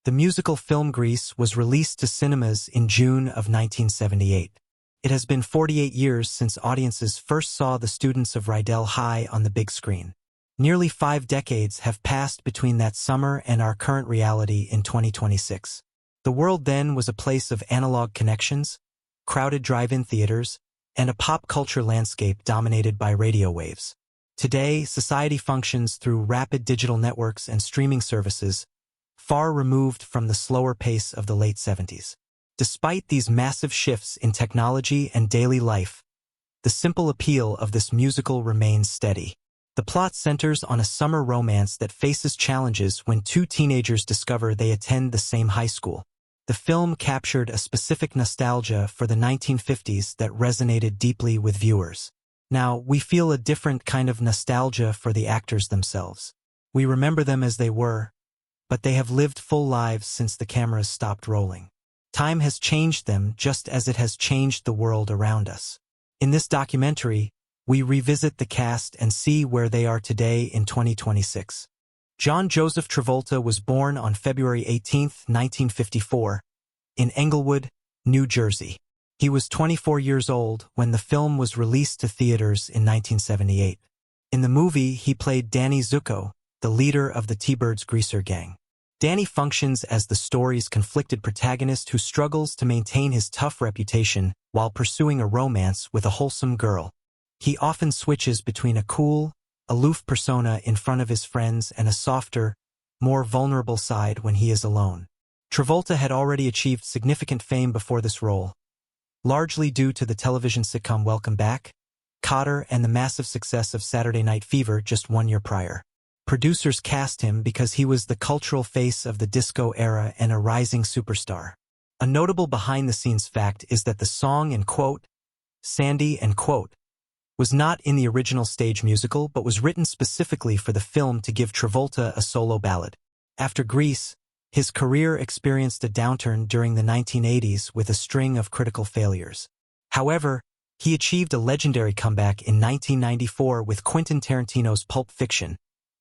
The musical film Grease was released to cinemas in June of 1978. It has been 48 years since audiences first saw the students of Rydell High on the big screen. Nearly 5 decades have passed between that summer and our current reality in 2026. The world then was a place of analog connections, crowded drive-in theaters, and a pop culture landscape dominated by radio waves. Today, society functions through rapid digital networks and streaming services, far removed from the slower pace of the late 70s. Despite these massive shifts in technology and daily life, the simple appeal of this musical remains steady. The plot centers on a summer romance that faces challenges when 2 teenagers discover they attend the same high school. The film captured a specific nostalgia for the 1950s that resonated deeply with viewers. Now, we feel a different kind of nostalgia for the actors themselves. We remember them as they were, but they have lived full lives since the cameras stopped rolling. Time has changed them just as it has changed the world around us. In this documentary, we revisit the cast and see where they are today in 2026. John Joseph Travolta was born on February 18, 1954, in Englewood, New Jersey. He was 24 years old when the film was released to theaters in 1978. In the movie, he played Danny Zuko, the leader of the T-Birds greaser gang. Danny functions as the story's conflicted protagonist who struggles to maintain his tough reputation while pursuing a romance with a wholesome girl. He often switches between a cool, aloof persona in front of his friends and a softer, more vulnerable side when he is alone. Travolta had already achieved significant fame before this role, largely due to the television sitcom Welcome Back, Kotter, and the massive success of Saturday Night Fever just 1 year prior. Producers cast him because he was the cultural face of the disco era and a rising superstar. A notable behind-the-scenes fact is that the song and quote, Sandy and quote, was not in the original stage musical but was written specifically for the film to give Travolta a solo ballad. After Grease, his career experienced a downturn during the 1980s with a string of critical failures. However, he achieved a legendary comeback in 1994 with Quentin Tarantino's Pulp Fiction,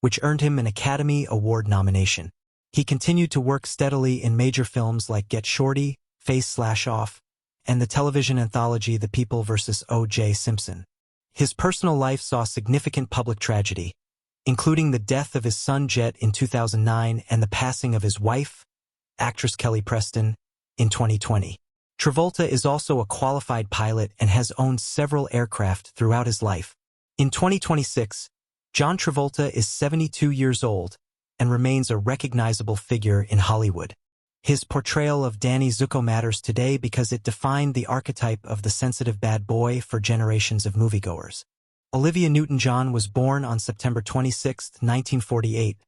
which earned him an Academy Award nomination. He continued to work steadily in major films like Get Shorty, Face/Off, and the television anthology The People vs. O.J. Simpson. His personal life saw significant public tragedy, including the death of his son Jet in 2009 and the passing of his wife, actress Kelly Preston, in 2020. Travolta is also a qualified pilot and has owned several aircraft throughout his life. In 2026, John Travolta is 72 years old and remains a recognizable figure in Hollywood. His portrayal of Danny Zuko matters today because it defined the archetype of the sensitive bad boy for generations of moviegoers. Olivia Newton-John was born on September 26, 1948,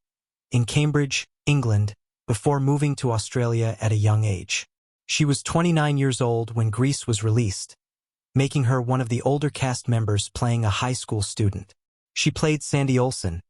in Cambridge, England, before moving to Australia at a young age. She was 29 years old when Grease was released, making her one of the older cast members playing a high school student. She played Sandy Olsen,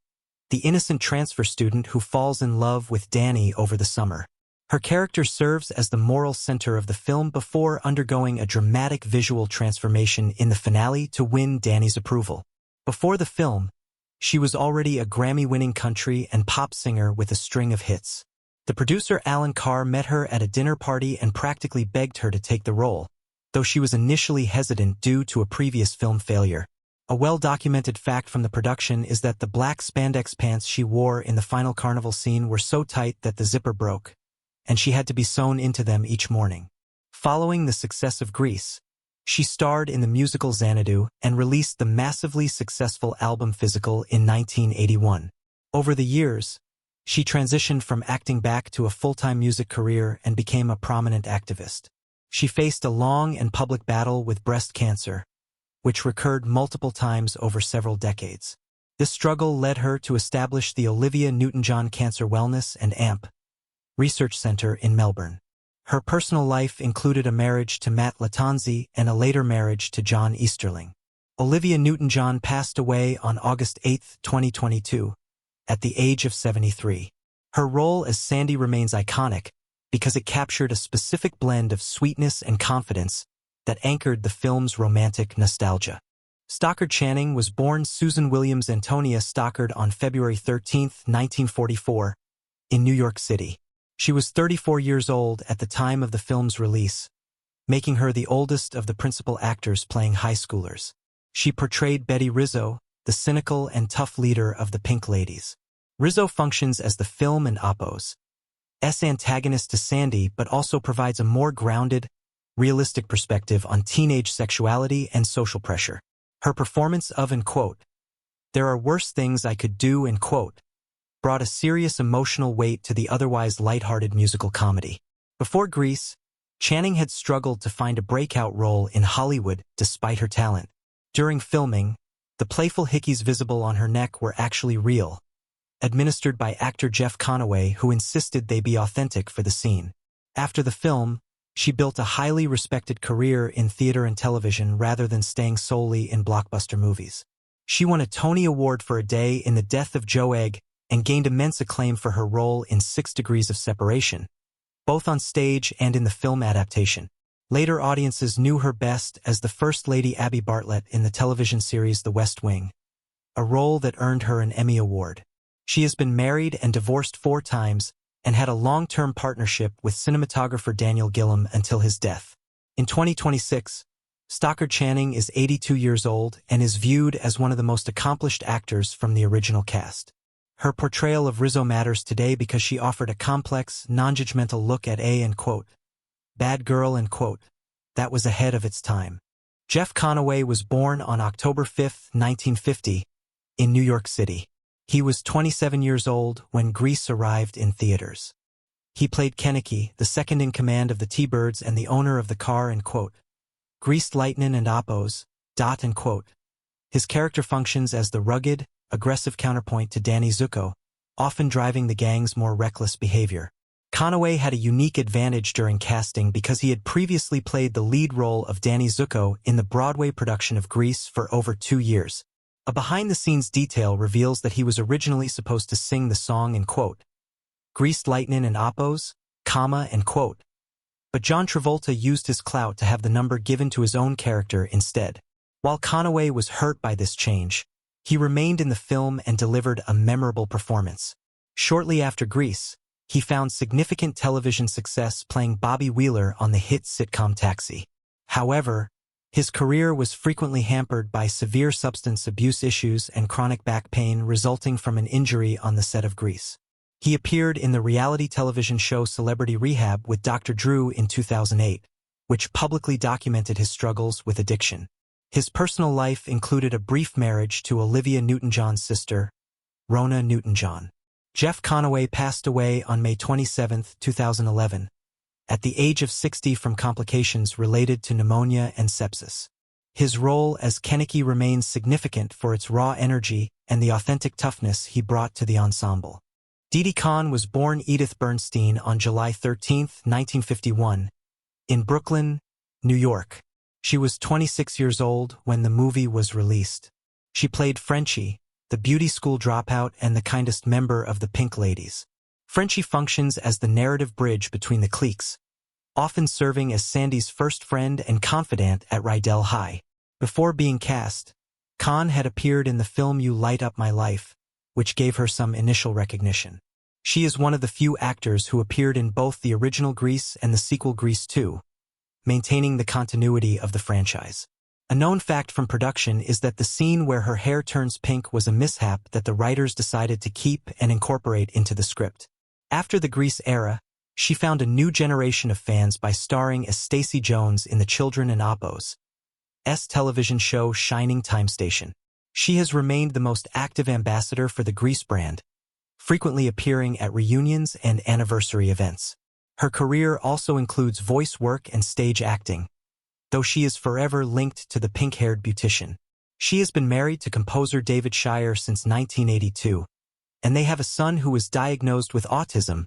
the innocent transfer student who falls in love with Danny over the summer. Her character serves as the moral center of the film before undergoing a dramatic visual transformation in the finale to win Danny's approval. Before the film, she was already a Grammy-winning country and pop singer with a string of hits. The producer Alan Carr met her at a dinner party and practically begged her to take the role, though she was initially hesitant due to a previous film failure. A well-documented fact from the production is that the black spandex pants she wore in the final carnival scene were so tight that the zipper broke, and she had to be sewn into them each morning. Following the success of Grease, she starred in the musical Xanadu and released the massively successful album Physical in 1981. Over the years, she transitioned from acting back to a full-time music career and became a prominent activist. She faced a long and public battle with breast cancer, which recurred multiple times over several decades. This struggle led her to establish the Olivia Newton-John Cancer Wellness and AMP Research Center in Melbourne. Her personal life included a marriage to Matt Latanzi and a later marriage to John Easterling. Olivia Newton-John passed away on August 8, 2022, at the age of 73. Her role as Sandy remains iconic because it captured a specific blend of sweetness and confidence that anchored the film's romantic nostalgia. Stockard Channing was born Susan Williams Antonia Stockard on February 13, 1944, in New York City. She was 34 years old at the time of the film's release, making her the oldest of the principal actors playing high schoolers. She portrayed Betty Rizzo, the cynical and tough leader of the Pink Ladies. Rizzo functions as the film and Oppo's antagonist to Sandy, but also provides a more grounded, realistic perspective on teenage sexuality and social pressure. Her performance of "There are worse things I could do," brought a serious emotional weight to the otherwise lighthearted musical comedy. Before Grease, Channing had struggled to find a breakout role in Hollywood despite her talent. During filming, the playful hickeys visible on her neck were actually real, administered by actor Jeff Conaway, who insisted they be authentic for the scene. After the film, she built a highly respected career in theater and television rather than staying solely in blockbuster movies. She won a Tony Award for A Day in the Death of Joe Egg and gained immense acclaim for her role in 6 Degrees of Separation, both on stage and in the film adaptation. Later audiences knew her best as the First Lady Abby Bartlett in the television series The West Wing, a role that earned her an Emmy Award. She has been married and divorced 4 times and had a long-term partnership with cinematographer Daniel Gillam until his death. In 2026, Stockard Channing is 82 years old and is viewed as one of the most accomplished actors from the original cast. Her portrayal of Rizzo matters today because she offered a complex, non-judgmental look at a bad girl that was ahead of its time. Jeff Conaway was born on October 5, 1950, in New York City. He was 27 years old when Grease arrived in theaters. He played Kenickie, the second in command of the T-Birds and the owner of the car Greased Lightnin' and Oppo's, His character functions as the rugged, aggressive counterpoint to Danny Zuko, often driving the gang's more reckless behavior. Conaway had a unique advantage during casting because he had previously played the lead role of Danny Zuko in the Broadway production of Grease for over 2 years. A behind-the-scenes detail reveals that he was originally supposed to sing the song in Greased Lightnin' and Oppo's, but John Travolta used his clout to have the number given to his own character instead. While Conaway was hurt by this change, he remained in the film and delivered a memorable performance. Shortly after Grease, he found significant television success playing Bobby Wheeler on the hit sitcom Taxi. However, his career was frequently hampered by severe substance abuse issues and chronic back pain resulting from an injury on the set of Grease. He appeared in the reality television show Celebrity Rehab with Dr. Drew in 2008, which publicly documented his struggles with addiction. His personal life included a brief marriage to Olivia Newton-John's sister, Rona Newton-John. Jeff Conaway passed away on May 27, 2011, at the age of 60 from complications related to pneumonia and sepsis. His role as Kenickie remains significant for its raw energy and the authentic toughness he brought to the ensemble. Didi Conn was born Edith Bernstein on July 13, 1951, in Brooklyn, New York. She was 26 years old when the movie was released. She played Frenchie, the beauty school dropout and the kindest member of the Pink Ladies. Frenchie functions as the narrative bridge between the cliques, often serving as Sandy's first friend and confidant at Rydell High. Before being cast, Conn had appeared in the film You Light Up My Life, which gave her some initial recognition. She is one of the few actors who appeared in both the original Grease and the sequel Grease 2, maintaining the continuity of the franchise. A known fact from production is that the scene where her hair turns pink was a mishap that the writers decided to keep and incorporate into the script. After the Grease era, she found a new generation of fans by starring as Stacey Jones in the Children and Oppo's television show Shining Time Station. She has remained the most active ambassador for the Grease brand, frequently appearing at reunions and anniversary events. Her career also includes voice work and stage acting, though she is forever linked to the pink-haired beautician. She has been married to composer David Shire since 1982, and they have a son who was diagnosed with autism,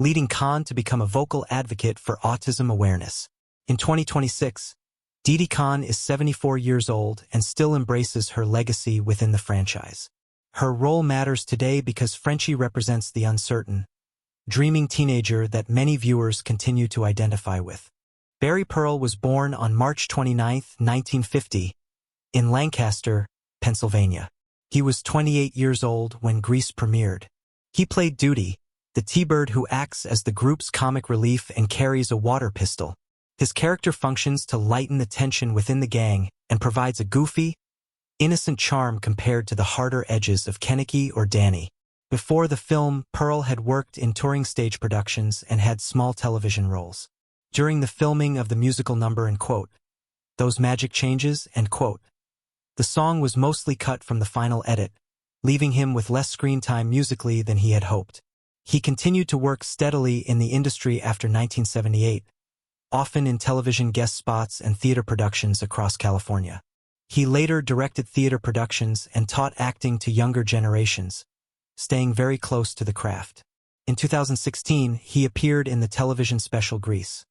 leading Conn to become a vocal advocate for autism awareness. In 2026, Didi Conn is 74 years old and still embraces her legacy within the franchise. Her role matters today because Frenchie represents the uncertain, dreaming teenager that many viewers continue to identify with. Barry Pearl was born on March 29, 1950, in Lancaster, Pennsylvania. He was 28 years old when Grease premiered. He played Duty, the T-Bird who acts as the group's comic relief and carries a water pistol. His character functions to lighten the tension within the gang and provides a goofy, innocent charm compared to the harder edges of Kenickie or Danny. Before the film, Pearl had worked in touring stage productions and had small television roles. During the filming of the musical number and quote, "Those Magic Changes," and quote, the song was mostly cut from the final edit, leaving him with less screen time musically than he had hoped. He continued to work steadily in the industry after 1978, often in television guest spots and theater productions across California. He later directed theater productions and taught acting to younger generations, staying very close to the craft. In 2016, he appeared in the television special Grease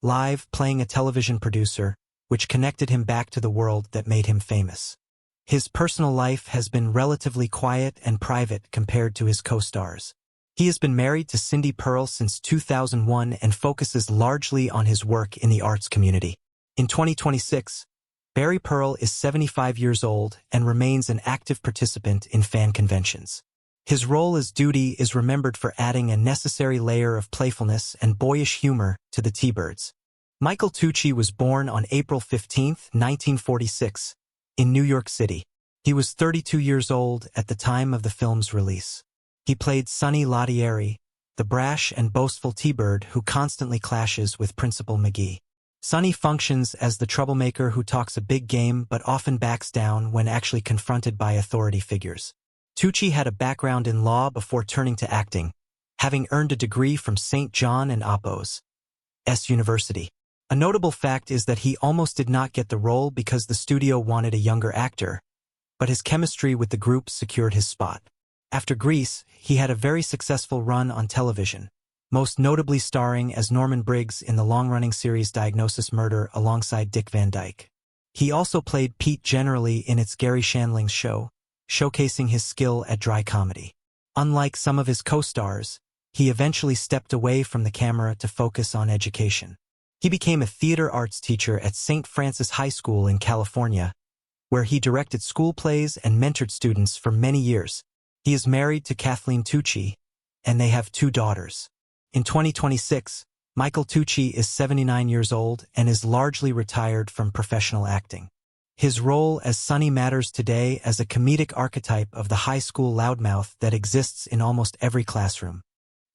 Live, playing a television producer, which connected him back to the world that made him famous. His personal life has been relatively quiet and private compared to his co-stars. He has been married to Cindy Pearl since 2001 and focuses largely on his work in the arts community. In 2026, Barry Pearl is 75 years old and remains an active participant in fan conventions. His role as Didi is remembered for adding a necessary layer of playfulness and boyish humor to the T-Birds. Michael Tucci was born on April 15, 1946, in New York City. He was 32 years old at the time of the film's release. He played Sonny Lottieri, the brash and boastful T-Bird who constantly clashes with Principal McGee. Sonny functions as the troublemaker who talks a big game but often backs down when actually confronted by authority figures. Tucci had a background in law before turning to acting, having earned a degree from St. John and Apos University. A notable fact is that he almost did not get the role because the studio wanted a younger actor, but his chemistry with the group secured his spot. After Grease, he had a very successful run on television, most notably starring as Norman Briggs in the long-running series Diagnosis Murder alongside Dick Van Dyke. He also played Pete Generally in its Gary Shandling's show, showcasing his skill at dry comedy. Unlike some of his co-stars, he eventually stepped away from the camera to focus on education. He became a theater arts teacher at St. Francis High School in California, where he directed school plays and mentored students for many years. He is married to Kathleen Tucci, and they have 2 daughters. In 2026, Michael Tucci is 79 years old and is largely retired from professional acting. His role as Sonny matters today as a comedic archetype of the high school loudmouth that exists in almost every classroom.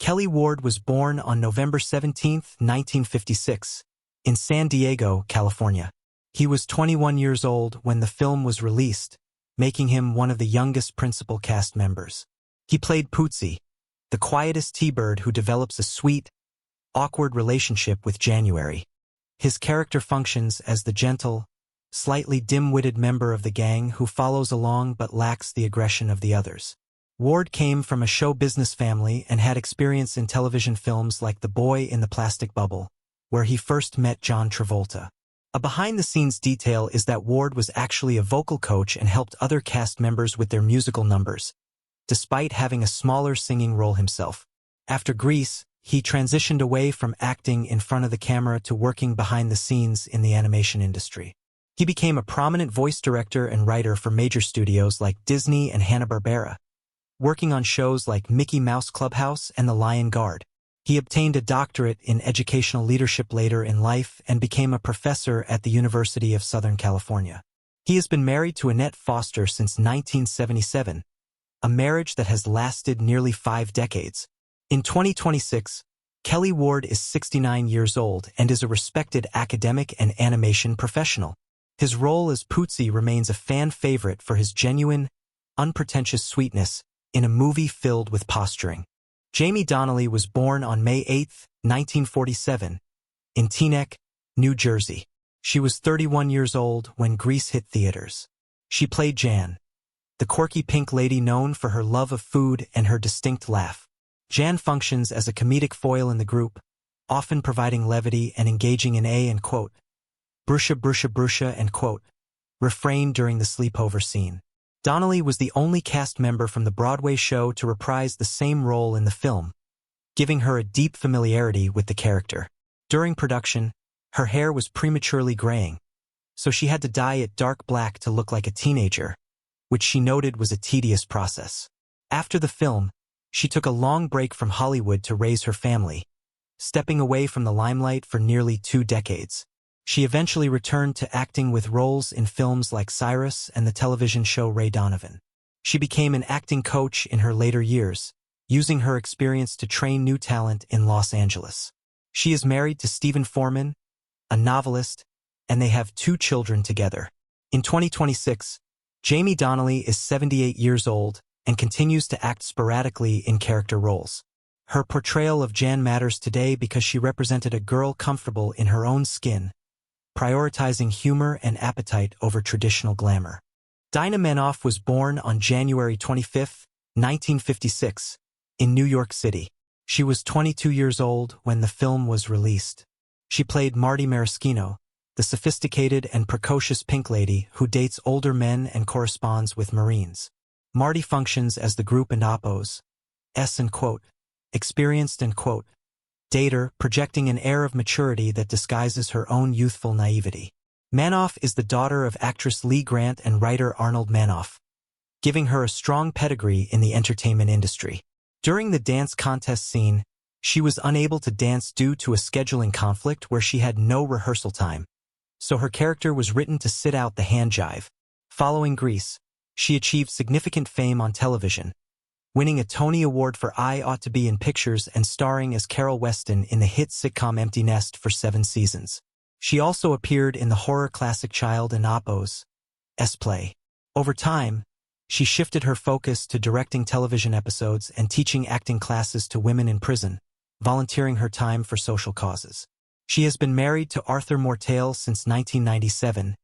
Kelly Ward was born on November 17, 1956, in San Diego, California. He was 21 years old when the film was released, making him one of the youngest principal cast members. He played Pootsie, the quietest T-Bird who develops a sweet, awkward relationship with January. His character functions as the gentle, slightly dim-witted member of the gang who follows along but lacks the aggression of the others. Ward came from a show business family and had experience in television films like The Boy in the Plastic Bubble, where he first met John Travolta. A behind-the-scenes detail is that Ward was actually a vocal coach and helped other cast members with their musical numbers, despite having a smaller singing role himself. After Grease, he transitioned away from acting in front of the camera to working behind the scenes in the animation industry. He became a prominent voice director and writer for major studios like Disney and Hanna-Barbera, working on shows like Mickey Mouse Clubhouse and The Lion Guard. He obtained a doctorate in educational leadership later in life and became a professor at the University of Southern California. He has been married to Annette Foster since 1977, a marriage that has lasted nearly 5 decades. In 2026, Kelly Ward is 69 years old and is a respected academic and animation professional. His role as Pootsie remains a fan favorite for his genuine, unpretentious sweetness in a movie filled with posturing. Jamie Donnelly was born on May 8, 1947, in Teaneck, New Jersey. She was 31 years old when Grease hit theaters. She played Jan, the quirky pink lady known for her love of food and her distinct laugh. Jan functions as a comedic foil in the group, often providing levity and engaging in a and quote, "Brusha brusha brusha" and quote, refrain during the sleepover scene. Donnelly was the only cast member from the Broadway show to reprise the same role in the film, giving her a deep familiarity with the character. During production, her hair was prematurely graying, so she had to dye it dark black to look like a teenager, which she noted was a tedious process. After the film, She took a long break from Hollywood to raise her family, stepping away from the limelight for nearly 2 decades. She eventually returned to acting with roles in films like Cyrus and the television show Ray Donovan. She became an acting coach in her later years, using her experience to train new talent in Los Angeles. She is married to Stephen Foreman, a novelist, and they have 2 children together. In 2026, Jamie Donnelly is 78 years old and continues to act sporadically in character roles. Her portrayal of Jan matters today because she represented a girl comfortable in her own skin, prioritizing humor and appetite over traditional glamour. Dinah Manoff was born on January 25, 1956, in New York City. She was 22 years old when the film was released. She played Marty Maraschino, the sophisticated and precocious pink lady who dates older men and corresponds with Marines. Marty functions as the group and Oppo's experienced and dater, projecting an air of maturity that disguises her own youthful naivety. Manoff is the daughter of actress Lee Grant and writer Arnold Manoff, giving her a strong pedigree in the entertainment industry. During the dance contest scene, she was unable to dance due to a scheduling conflict where she had no rehearsal time, so her character was written to sit out the hand jive. Following Grease, she achieved significant fame on television, winning a Tony Award for I Ought to Be in Pictures and starring as Carol Weston in the hit sitcom Empty Nest for 7 seasons. She also appeared in the horror classic Child and Oppo's play. Over time, she shifted her focus to directing television episodes and teaching acting classes to women in prison, volunteering her time for social causes. She has been married to Arthur Mortale since 1997,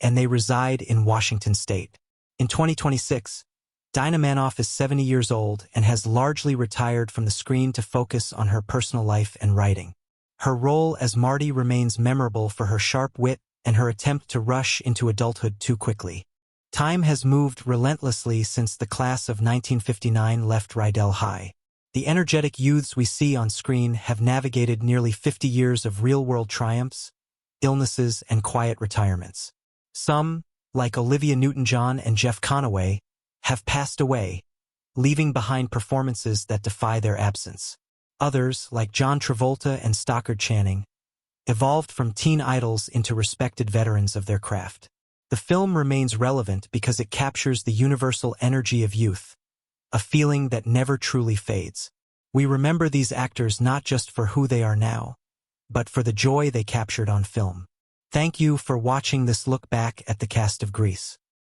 and they reside in Washington State. In 2026, Dinah Manoff is 70 years old and has largely retired from the screen to focus on her personal life and writing. Her role as Marty remains memorable for her sharp wit and her attempt to rush into adulthood too quickly. Time has moved relentlessly since the class of 1959 left Rydell High. The energetic youths we see on screen have navigated nearly 50 years of real-world triumphs, illnesses, and quiet retirements. Some, like Olivia Newton-John and Jeff Conaway, have passed away, leaving behind performances that defy their absence. Others, like John Travolta and Stockard Channing, evolved from teen idols into respected veterans of their craft. The film remains relevant because it captures the universal energy of youth, a feeling that never truly fades. We remember these actors not just for who they are now, but for the joy they captured on film. Thank you for watching this look back at the cast of Grease.